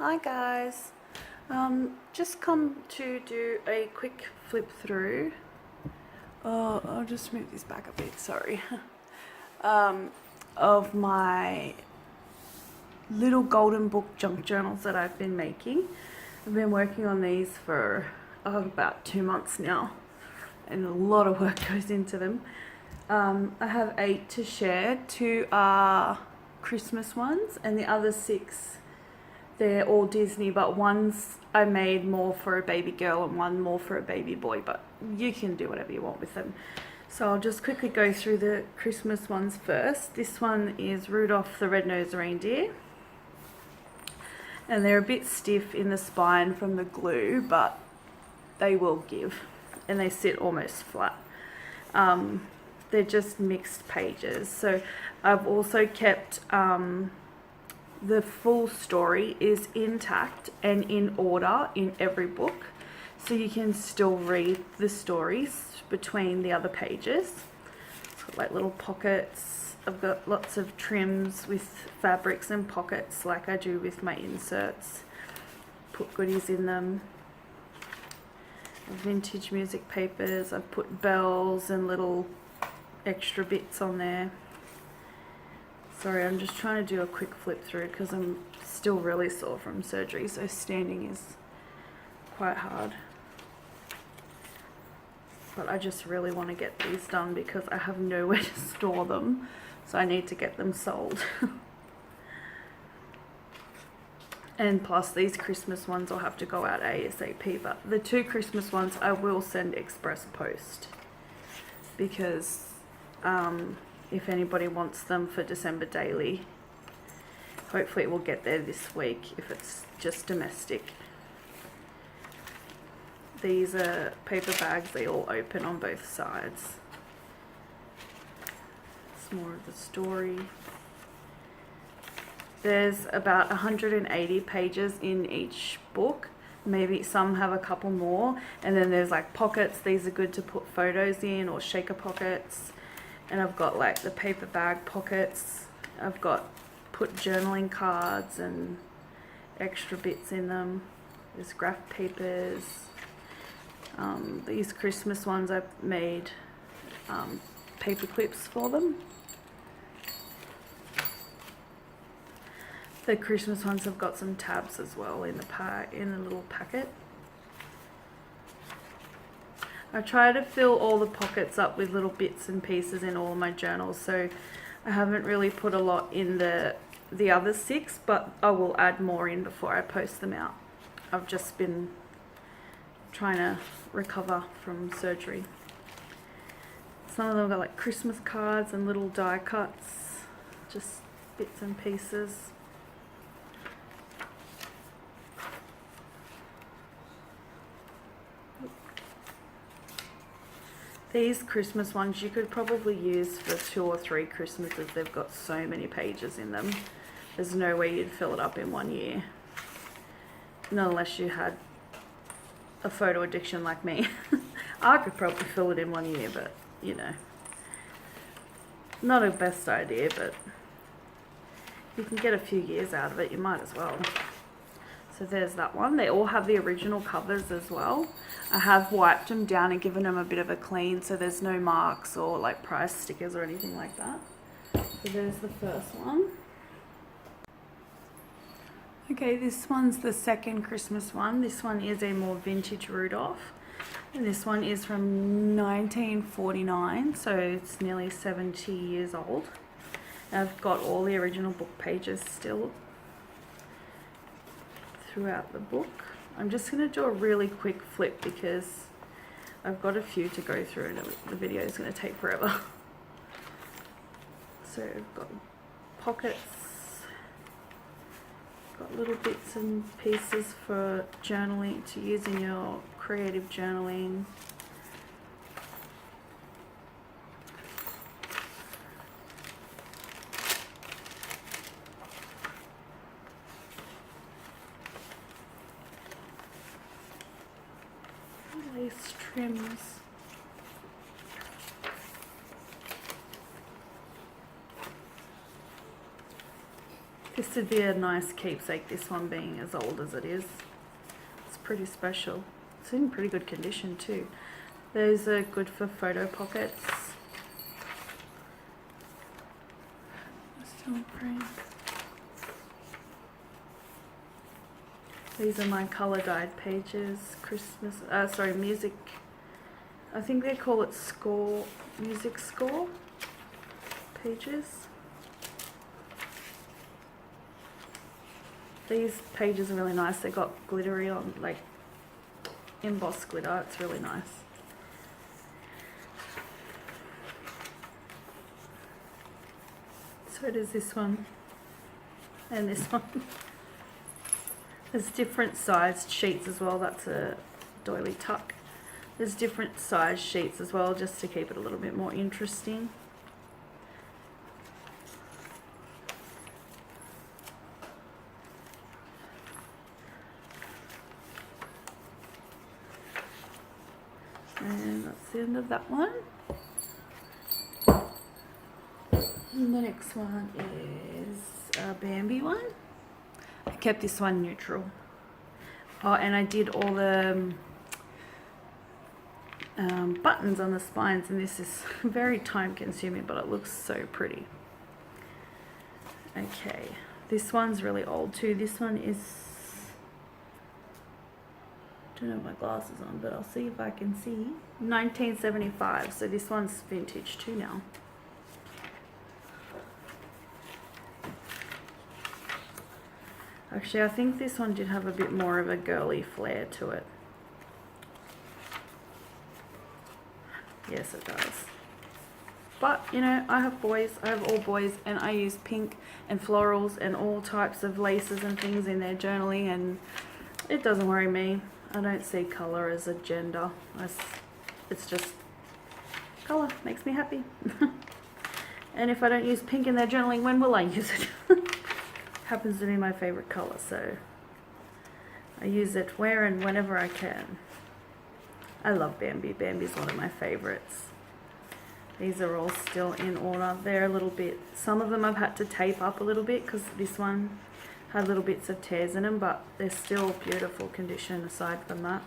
Hi guys, just come to do a quick flip through. I'll just move this back a bit, sorry. Of my little golden book junk journals that I've been making. I've been working on these for about 2 months now, and a lot of work goes into them. I have 8 to share. 2 are Christmas ones and the other 6, they're all Disney, but one's I made more for a baby girl and one more for a baby boy, but you can do whatever you want with them. So I'll just quickly go through the Christmas ones first. This one is Rudolph the Red-Nosed Reindeer. And they're a bit stiff in the spine from the glue, but they will give. And they sit almost flat. They're just mixed pages. So I've also kept the full story is intact and in order in every book, so you can still read the stories between the other pages. It's got like little pockets. I've got lots of trims with fabrics and pockets like I do with my inserts. Put goodies in them. Vintage music papers. I've put bells and little extra bits on there. Sorry, I'm just trying to do a quick flip through because I'm still really sore from surgery, so standing is quite hard. But I just really want to get these done because I have nowhere to store them, so I need to get them sold. And plus these Christmas ones will have to go out ASAP, but the 2 Christmas ones I will send express post because if anybody wants them for December daily, hopefully it will get there this week if it's just domestic. These are paper bags, they all open on both sides. It's more of the story. There's about 180 pages in each book. Maybe some have a couple more, and then there's like pockets. These are good to put photos in, or shaker pockets. And I've got like the paper bag pockets. I've got put journaling cards and extra bits in them. There's graph papers. These Christmas ones I've made paper clips for them. The Christmas ones have got some tabs as well in the little packet. I try to fill all the pockets up with little bits and pieces in all of my journals, so I haven't really put a lot in the other 6, but I will add more in before I post them out. I've just been trying to recover from surgery. Some of them got like Christmas cards and little die cuts, just bits and pieces. These Christmas ones you could probably use for 2 or 3 Christmases. They've got so many pages in them. There's no way you'd fill it up in 1 year. Not unless you had a photo addiction like me. I could probably fill it in 1 year, but you know, not a best idea, but you can get a few years out of it, you might as well. So there's that one. They all have the original covers as well. I have wiped them down and given them a bit of a clean, so there's no marks or like price stickers or anything like that. So there's the first one. Okay, this one's the second Christmas one. This one is a more vintage Rudolph. And this one is from 1949, so it's nearly 70 years old. And I've got all the original book pages still throughout the book. I'm just going to do a really quick flip because I've got a few to go through and the video is going to take forever. So I've got pockets, got little bits and pieces for journaling, to use in your creative journaling. Lace trims. This would be a nice keepsake, this one being as old as it is. It's pretty special. It's in pretty good condition too. Those are good for photo pockets. Still frame. These are my color guide pages. Christmas, music. I think they call it score, music score pages. These pages are really nice. They got glittery on, like embossed glitter. It's really nice. So does this one and this one. There's different sized sheets as well. That's a doily tuck. There's different size sheets as well, just to keep it a little bit more interesting. And that's the end of that one. And the next one is a Bambi one. I kept this one neutral. Oh, and I did all the buttons on the spines, and this is very time consuming, but it looks so pretty. Okay, this one's really old too. This one is, don't have my glasses on, but I'll see if I can see. 1975, so this one's vintage too now. Actually, I think this one did have a bit more of a girly flair to it. Yes, it does. But, you know, I have boys, I have all boys, and I use pink and florals and all types of laces and things in their journaling, and it doesn't worry me. I don't see colour as a gender. It's just colour makes me happy. And if I don't use pink in their journaling, when will I use it? Happens to be my favourite colour, so I use it where and whenever I can. I love Bambi. Bambi's one of my favourites. These are all still in order. They're a little bit, some of them I've had to tape up a little bit because this one had little bits of tears in them, but they're still beautiful condition aside from that.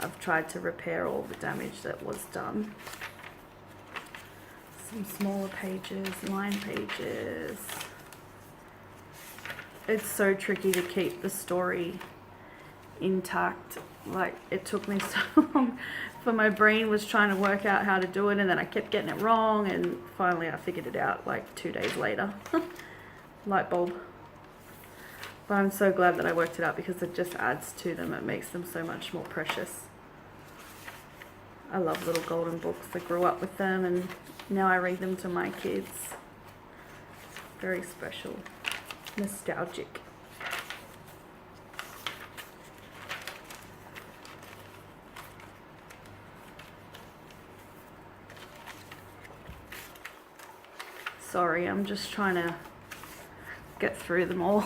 I've tried to repair all the damage that was done. Some smaller pages, line pages. It's so tricky to keep the story intact. Like, it took me so long, for my brain was trying to work out how to do it, and then I kept getting it wrong, and finally I figured it out like 2 days later. Light bulb. But I'm so glad that I worked it out, because it just adds to them. It makes them so much more precious. I love little golden books. I grew up with them, and now I read them to my kids. Very special. Nostalgic. Sorry, I'm just trying to get through them all.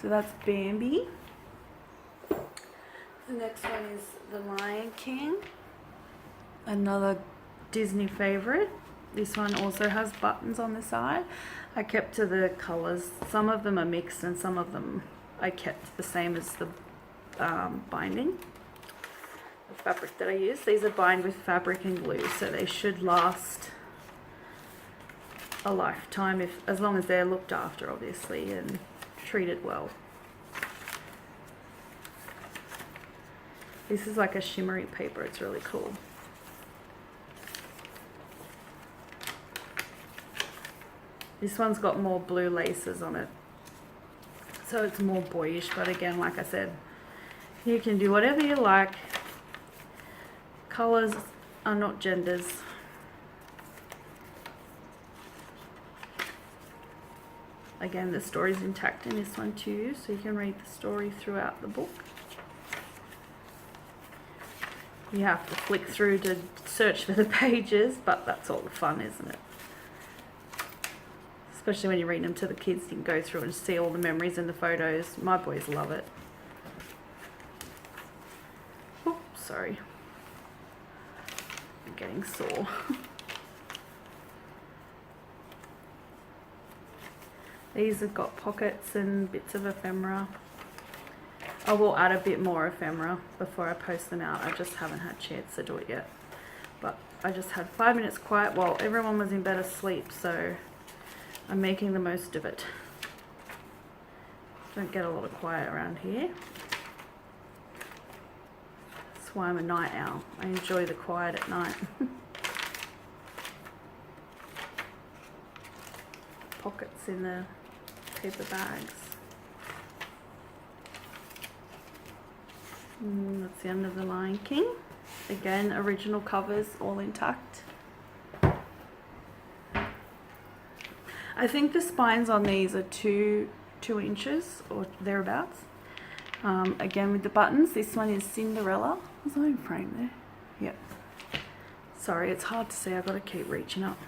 So that's Bambi. The next one is The Lion King. Another Disney favorite. This one also has buttons on the side. I kept to the colors. Some of them are mixed and some of them I kept the same as the binding. The fabric that I use. These are bound with fabric and glue, so they should last a lifetime, as long as they're looked after, obviously, and treated well. This is like a shimmery paper. It's really cool. This one's got more blue laces on it, so it's more boyish, but again, like I said, you can do whatever you like. Colors are not genders. Again, the story's intact in this one too, so you can read the story throughout the book. You have to flick through to search for the pages, but that's all the fun, isn't it? Especially when you read them to the kids, you can go through and see all the memories in the photos. My boys love it. Oh, sorry. I'm getting sore. These have got pockets and bits of ephemera. I will add a bit more ephemera before I post them out. I just haven't had a chance to do it yet. But I just had 5 minutes quiet while everyone was in bed asleep, so I'm making the most of it. Don't get a lot of quiet around here. That's why I'm a night owl. I enjoy the quiet at night. Pockets in the paper bags. That's the end of the Lion King. Again, original covers, all intact. I think the spines on these are two inches or thereabouts. Again with the buttons. This one is Cinderella. Was I in frame there? Yep. Sorry, it's hard to see. I've got to keep reaching up.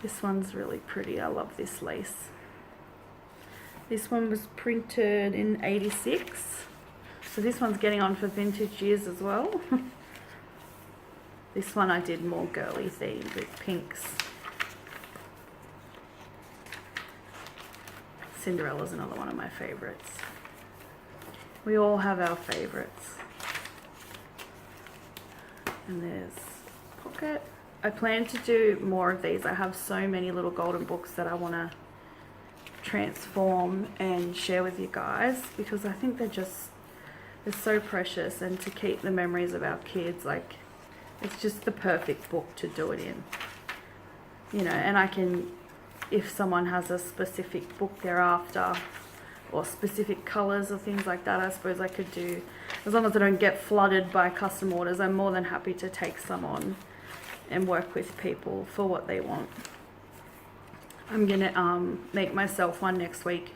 This one's really pretty. I love this lace. This one was printed in '86. So this one's getting on for vintage years as well. This one I did more girly themed with pinks. Cinderella's another one of my favourites. We all have our favourites. And there's pocket. I plan to do more of these. I have so many little golden books that I want to transform and share with you guys, because I think they're so precious, and to keep the memories of our kids, like, it's just the perfect book to do it in, you know. And I can, if someone has a specific book they're after, or specific colours or things like that, I suppose I could do, as long as I don't get flooded by custom orders, I'm more than happy to take some on and work with people for what they want. I'm gonna make myself one next week,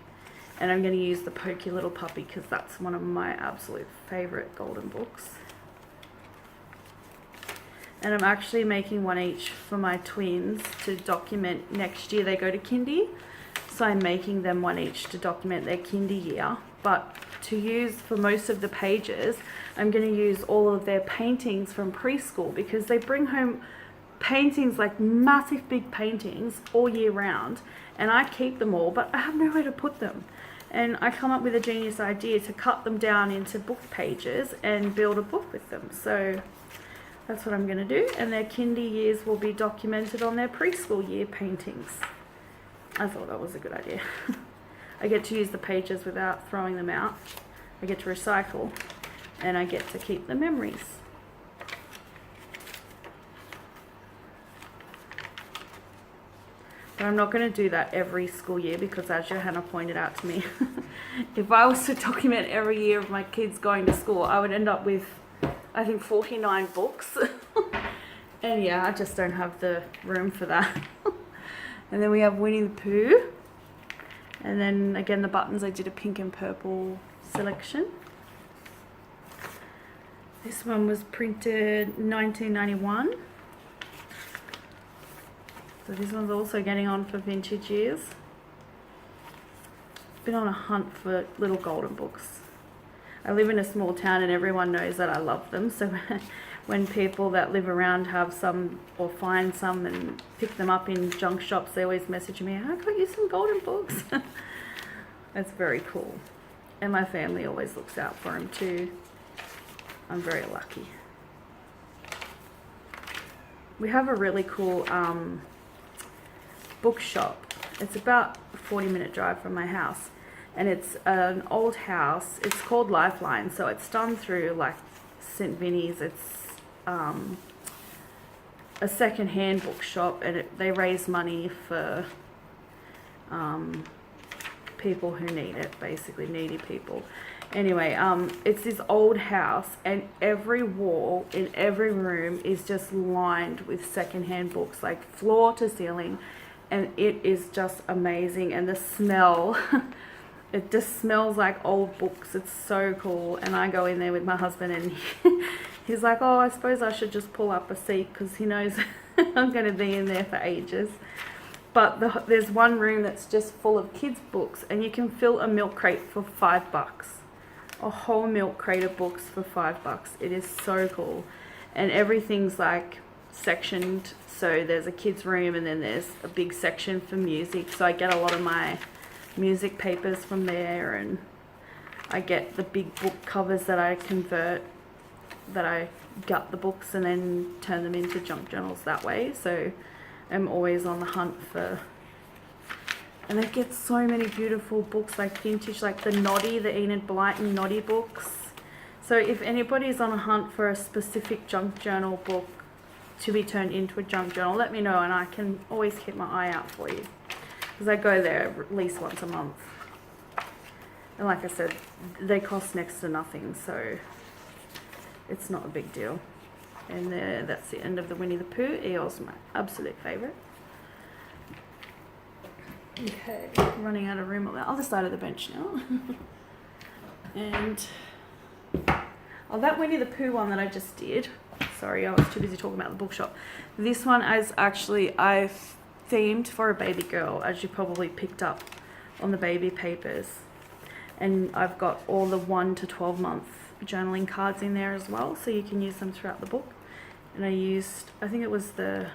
and I'm going to use the Pokey Little Puppy because that's one of my absolute favourite golden books. And I'm actually making one each for my twins to document next year. They go to kindy, so I'm making them one each to document their kindy year. But to use for most of the pages, I'm going to use all of their paintings from preschool, because they bring home paintings, like massive big paintings, all year round. And I keep them all, but I have nowhere to put them. And I come up with a genius idea to cut them down into book pages and build a book with them. So that's what I'm going to do. And their kindy years will be documented on their preschool year paintings. I thought that was a good idea. I get to use the pages without throwing them out. I get to recycle, and I get to keep the memories. But I'm not going to do that every school year, because as Johanna pointed out to me, if I was to document every year of my kids going to school, I would end up with, I think, 49 books. And yeah, I just don't have the room for that. And then we have Winnie the Pooh. And then again, the buttons, I did a pink and purple selection. This one was printed 1991. So this one's also getting on for vintage years. Been on a hunt for little golden books. I live in a small town and everyone knows that I love them. So when people that live around have some or find some and pick them up in junk shops, they always message me, I got you some golden books. That's very cool. And my family always looks out for them too. I'm very lucky. We have a really cool bookshop. It's about a 40-minute drive from my house, and it's an old house. It's called Lifeline, so it's done through like St. Vinny's. It's a second-hand bookshop, and they raise money for people who need it, basically needy people. Anyway, it's this old house, and every wall in every room is just lined with second-hand books, like floor to ceiling. And it is just amazing, and the smell, it just smells like old books. It's so cool. And I go in there with my husband, and he's like, oh, I suppose I should just pull up a seat, because he knows I'm going to be in there for ages. But there's one room that's just full of kids' books, and you can fill a milk crate for $5. A whole milk crate of books for $5. It is so cool. And everything's like sectioned. So there's a kids room and then there's a big section for music. So I get a lot of my music papers from there, and I get the big book covers that I convert, that I gut the books and then turn them into junk journals that way. So I'm always on the hunt for, and I get so many beautiful books, like vintage, like the Noddy, the Enid Blyton Noddy books. So if anybody's on a hunt for a specific junk journal book to be turned into a junk journal, let me know and I can always keep my eye out for you, because I go there at least once a month. And like I said, they cost next to nothing, so it's not a big deal. And that's the end of the Winnie the Pooh. Eeyore's my absolute favourite. Okay, running out of room on the other side of the bench now. And oh, that Winnie the Pooh one that I just did, sorry, I was too busy talking about the bookshop. This one is actually, I've themed for a baby girl, as you probably picked up on the baby papers. And I've got all the 1 to 12 month journaling cards in there as well, so you can use them throughout the book. And I used, I think it was the,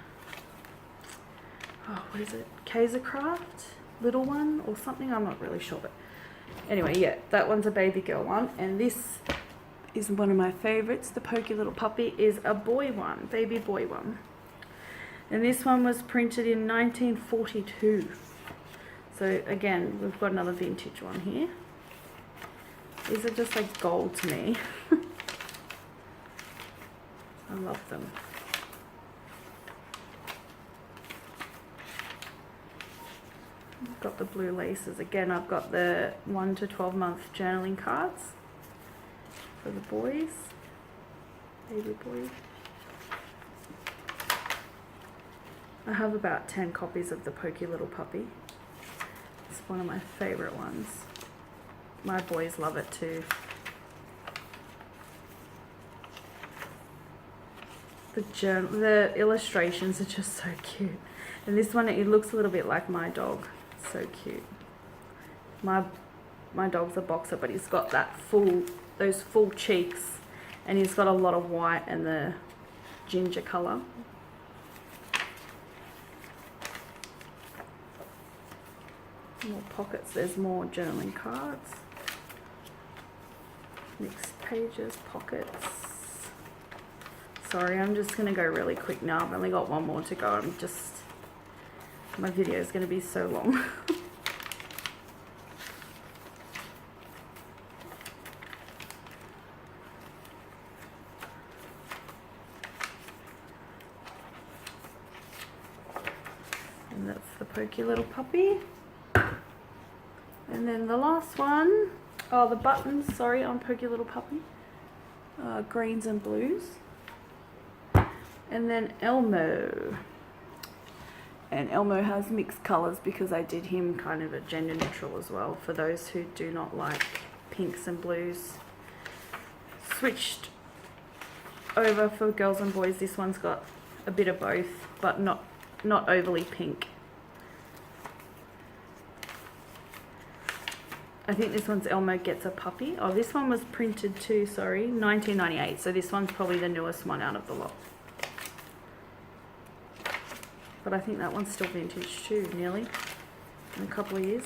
oh, what is it, Kaiser Craft little one or something, I'm not really sure, but anyway, yeah, that one's a baby girl one. And this is one of my favorites. The Pokey Little Puppy is a boy one, baby boy one. And this one was printed in 1942. So again, we've got another vintage one here. These are just like gold to me. I love them. I've got the blue laces. Again, I've got the 1 to 12 month journaling cards for the boys, baby boys. I have about 10 copies of the Pokey Little Puppy. It's one of my favorite ones. My boys love it too. The illustrations are just so cute. And this one, it looks a little bit like my dog. So cute. My dog's a boxer, but he's got that those full cheeks, and he's got a lot of white and the ginger colour. More pockets. There's more journaling cards. Next pages, pockets. Sorry, I'm just going to go really quick now. I've only got one more to go. My video is going to be so long. And that's the Pokey Little Puppy. And then the last one, oh, the buttons, sorry, on Pokey Little Puppy. Greens and blues. And then Elmo. And Elmo has mixed colours because I did him kind of a gender neutral as well, for those who do not like pinks and blues. Switched over for girls and boys. This one's got a bit of both, but not overly pink. I think this one's Elmo Gets a Puppy. Oh, this one was printed too, sorry, 1998. So this one's probably the newest one out of the lot. But I think that one's still vintage too, nearly, in a couple of years.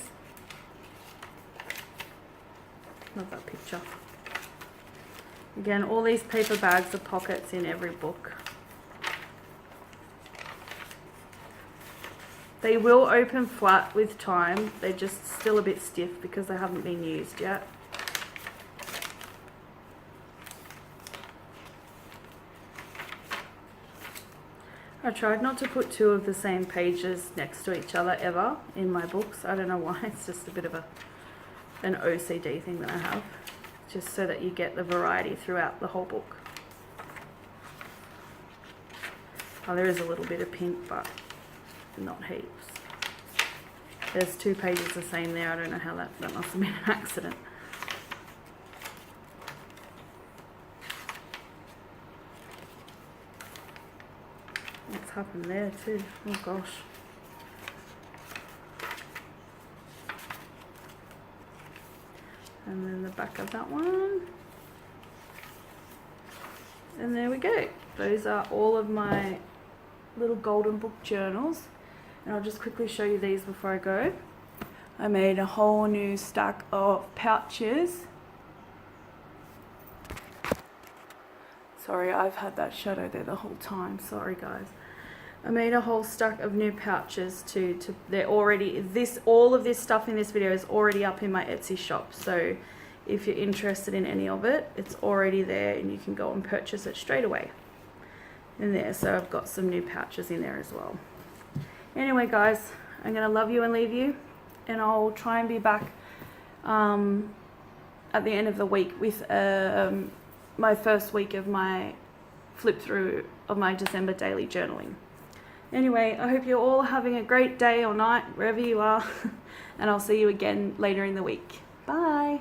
Love that picture. Again, all these paper bags are pockets in every book. They will open flat with time. They're just still a bit stiff because they haven't been used yet. I tried not to put two of the same pages next to each other ever in my books. I don't know why. It's just a bit of an OCD thing that I have. Just so that you get the variety throughout the whole book. Oh, there is a little bit of pink, but not heaps. There's 2 pages the same there. I don't know how that must have been an accident. What's happened there too? Oh gosh. And then the back of that one. And there we go. Those are all of my little golden book journals. And I'll just quickly show you these before I go. I made a whole new stack of pouches. Sorry, I've had that shadow there the whole time. Sorry guys. I made a whole stack of new pouches they're already, all of this stuff in this video is already up in my Etsy shop. So if you're interested in any of it, it's already there and you can go and purchase it straight away in there. So I've got some new pouches in there as well. Anyway guys, I'm gonna love you and leave you, and I'll try and be back at the end of the week with my first week of my flip through of my December daily journaling. Anyway, I hope you're all having a great day or night wherever you are, and I'll see you again later in the week. Bye.